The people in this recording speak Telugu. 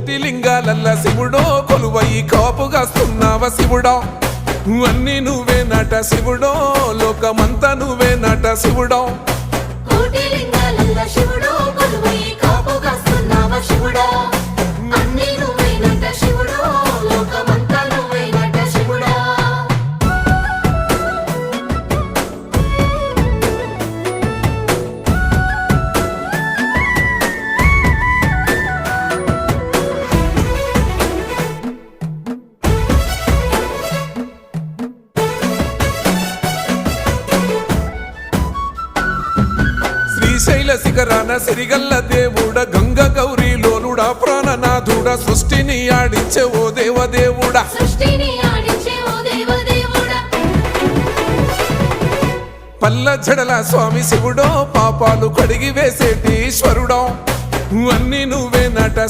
కోటి లింగాలల్ల శివుడో కొలువయి కాపుగాస్తున్నావ శివుడా అన్ని నువ్వే నట శివుడో లోకమంతా నువ్వే నట శివుడో కోటి లింగాలల్ల శివుడో కొలువై కాపుగాస్తున్నావ శివుడా అన్ని నువ్వే నట శివుడో లోకమంతా నువ్వే నట శివుడా శ్రీశైల శిఖరాన సిరిగల్ల దేవుడ గంగ గౌరీ లోలుడా ప్రాణనాథుడ సృష్టిని ఆడించే ఓ దేవదేవుడా సృష్టిని ఆడించే ఓ దేవదేవుడా పల్ల జడల స్వామి శివుడో పాపాలు కడిగి వేసేటి ఈశ్వరుడో అన్ని నువ్వే నట